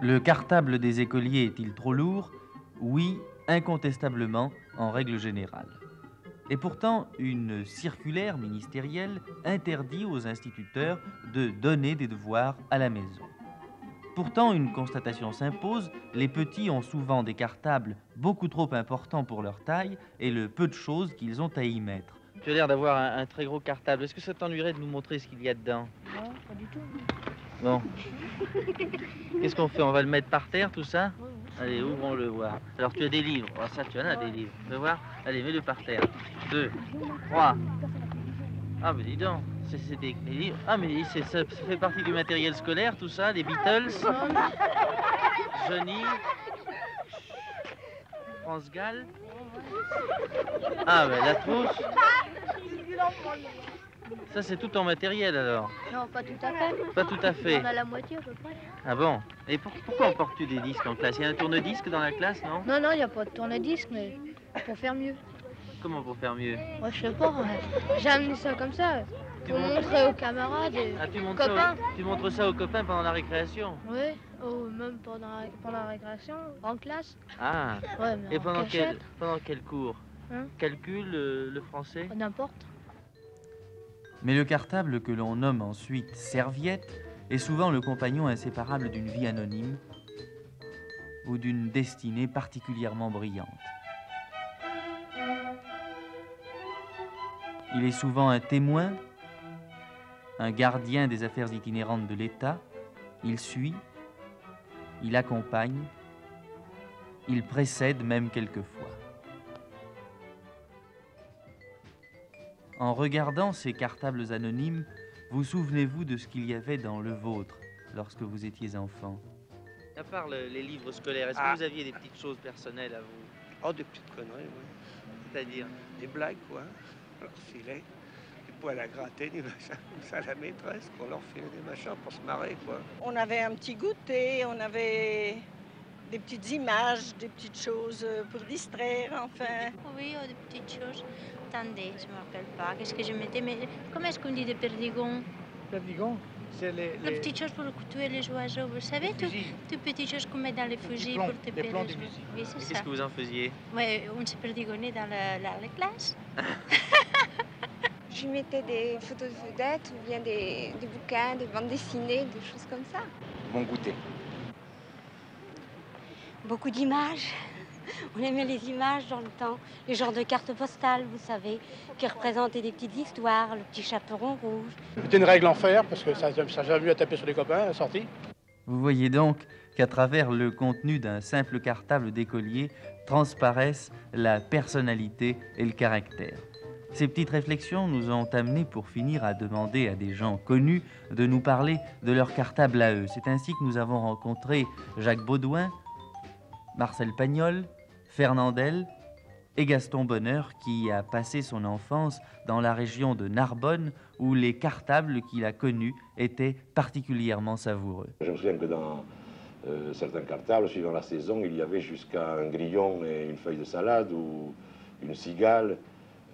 Le cartable des écoliers est-il trop lourd? Oui, incontestablement, en règle générale. Et pourtant, une circulaire ministérielle interdit aux instituteurs de donner des devoirs à la maison. Pourtant, une constatation s'impose, les petits ont souvent des cartables beaucoup trop importants pour leur taille et le peu de choses qu'ils ont à y mettre. Tu as l'air d'avoir un très gros cartable. Est-ce que ça t'ennuierait de nous montrer ce qu'il y a dedans? Non, pas du tout. Bon. Qu'est-ce qu'on fait? On va le mettre par terre, tout ça? Oui, oui. Allez, ouvrons-le voir. Alors, tu as des livres. Oh, ça, tu en as des livres. Tu veux voir? Allez, mets-le par terre. 2, 3. Ah, mais dis donc. C'est des livres. Ah, mais ça fait partie du matériel scolaire, tout ça? Les Beatles? Johnny? France Gall? Ah, ben la trousse. Ça, c'est tout en matériel, alors? Non, pas tout à fait. Pas tout à fait. On a la moitié à peu près. Ah bon? Et pourquoi emportes-tu des disques en classe? Il y a un tourne-disque dans la classe, non? Non, non, il n'y a pas de tourne-disque, mais pour faire mieux. Comment pour faire mieux? Moi, je sais pas. J'ai amené ça comme ça. Pour montrer aux camarades et Ah, copains. tu montres ça aux copains pendant la récréation? Oui, ou même pendant la récréation, en classe. Ah. Ouais, mais Et en pendant cachette. quel cours? Hein? Calcul, le français? N'importe. Mais le cartable que l'on nomme ensuite serviette est souvent le compagnon inséparable d'une vie anonyme ou d'une destinée particulièrement brillante. Il est souvent un témoin, un gardien des affaires itinérantes de l'État. Il suit, il accompagne, il précède même quelquefois. En regardant ces cartables anonymes, vous souvenez-vous de ce qu'il y avait dans le vôtre lorsque vous étiez enfant? À part les livres scolaires, est-ce que vous aviez des petites choses personnelles à vous? Oh, des petites conneries, oui. C'est-à-dire? Des blagues, quoi. On leur filait des poils à gratter, des machins comme ça à la maîtresse, qu'on leur filait des machins pour se marrer, quoi. On avait un petit goûter, on avait des petites images, des petites choses pour distraire, enfin. Oui, des petites choses. Attendez, je ne me rappelle pas. Qu'est-ce que je mettais? Mais comment est-ce qu'on dit des perdigons? Perdigons, c'est Les petites choses pour tuer les oiseaux, vous savez, toutes petites choses qu'on met dans les fusils pour tuer les oiseaux. Oui, c'est ça. Qu'est-ce que vous en faisiez? Oui, on se perdigonnait dans la classe. Je mettais des photos de vedettes ou bien des bouquins, des bandes dessinées, des choses comme ça. Bon goûter. Beaucoup d'images. On aimait les images dans le temps, les genres de cartes postales, vous savez, qui représentaient des petites histoires, le petit chaperon rouge. C'était une règle en fer, parce que ça jamais mieux à taper sur les copains à la sortie. Vous voyez donc qu'à travers le contenu d'un simple cartable d'écolier transparaissent la personnalité et le caractère. Ces petites réflexions nous ont amenés pour finir à demander à des gens connus de nous parler de leur cartable à eux. C'est ainsi que nous avons rencontré Jacques Baudouin, Marcel Pagnol, Fernandel et Gaston Bonheur, qui a passé son enfance dans la région de Narbonne, où les cartables qu'il a connus étaient particulièrement savoureux. Je me souviens que dans certains cartables, suivant la saison, il y avait jusqu'à un grillon et une feuille de salade ou une cigale,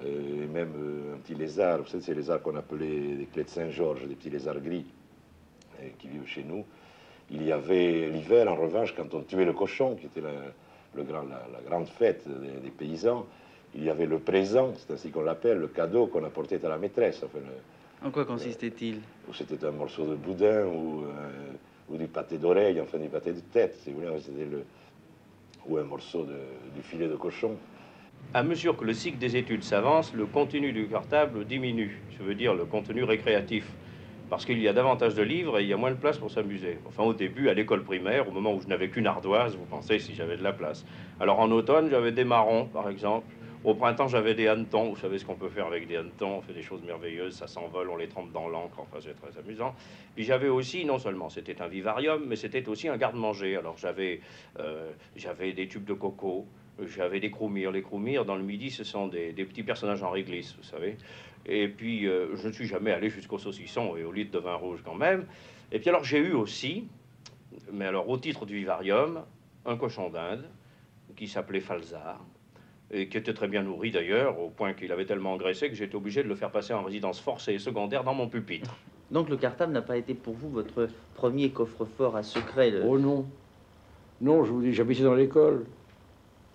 et même un petit lézard. Vous savez, ces lézards qu'on appelait des clés de Saint-Georges, des petits lézards gris qui vivent chez nous. Il y avait l'hiver, en revanche, quand on tuait le cochon, qui était la grande fête des paysans, il y avait le présent, c'est ainsi qu'on l'appelle, le cadeau qu'on apportait à la maîtresse. Enfin, En quoi consistait-il? C'était un morceau de boudin ou du pâté d'oreille, enfin du pâté de tête, si vous voulez, ou un morceau du filet de cochon. À mesure que le cycle des études s'avance, le contenu du cartable diminue, je veux dire le contenu récréatif. Parce qu'il y a davantage de livres et il y a moins de place pour s'amuser. Enfin, au début, à l'école primaire, au moment où je n'avais qu'une ardoise, vous pensez si j'avais de la place. Alors, en automne, j'avais des marrons, par exemple. Au printemps, j'avais des hannetons. Vous savez ce qu'on peut faire avec des hannetons? On fait des choses merveilleuses, ça s'envole, on les trempe dans l'encre. Enfin, c'est très amusant. Puis j'avais aussi, non seulement c'était un vivarium, mais c'était aussi un garde-manger. Alors, j'avais des tubes de coco, j'avais des croumirs. Les croumirs, dans le Midi, ce sont des petits personnages en réglisse, vous savez. Et puis, je ne suis jamais allé jusqu'au saucisson et au litre de vin rouge quand même. Et puis alors, j'ai eu aussi, mais alors au titre du vivarium, un cochon d'Inde qui s'appelait Falzar, et qui était très bien nourri d'ailleurs, au point qu'il avait tellement engraissé que j'étais obligé de le faire passer en résidence forcée et secondaire dans mon pupitre. Donc le cartable n'a pas été pour vous votre premier coffre-fort à secret? Oh non. Non, je vous dis, j'habitais dans l'école.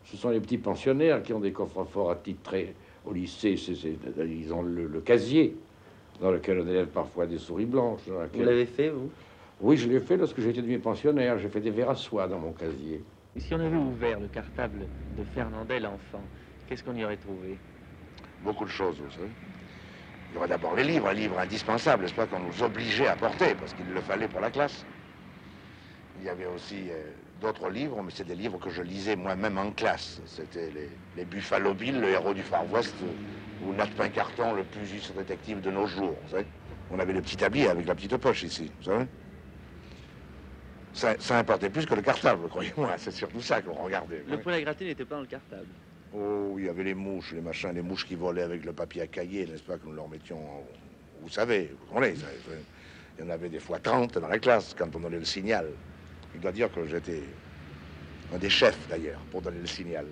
Ce sont les petits pensionnaires qui ont des coffres-forts attitrés. Au lycée, ils ont le casier, dans lequel on élève parfois des souris blanches. Vous l'avez fait, vous? Oui, je l'ai fait lorsque j'étais demi-pensionnaire. J'ai fait des verres à soie dans mon casier. Et si on avait ouvert le cartable de Fernandel l'enfant, qu'est-ce qu'on y aurait trouvé? Beaucoup de choses, vous savez. Il y aurait d'abord les livres, un livre indispensable, n'est-ce pas, qu'on nous obligeait à porter, parce qu'il le fallait pour la classe. Il y avait aussi d'autres livres, mais c'est des livres que je lisais moi-même en classe. C'était les Buffalo Bill, le héros du Far West, ou Nat Pincarton, le plus juste détective de nos jours, vous savez. On avait le petit tablier avec la petite poche ici, vous savez. Ça importait plus que le cartable, croyez-moi, c'est surtout ça qu'on regardait. Le poêle à gratter n'était pas dans le cartable. Oh, il y avait les mouches, les machins, les mouches qui volaient avec le papier à cahier, n'est-ce pas, que nous leur mettions, vous savez, vous connaissez, il y en avait des fois 30 dans la classe quand on donnait le signal. Je dois dire que j'étais un des chefs, d'ailleurs, pour donner le signal.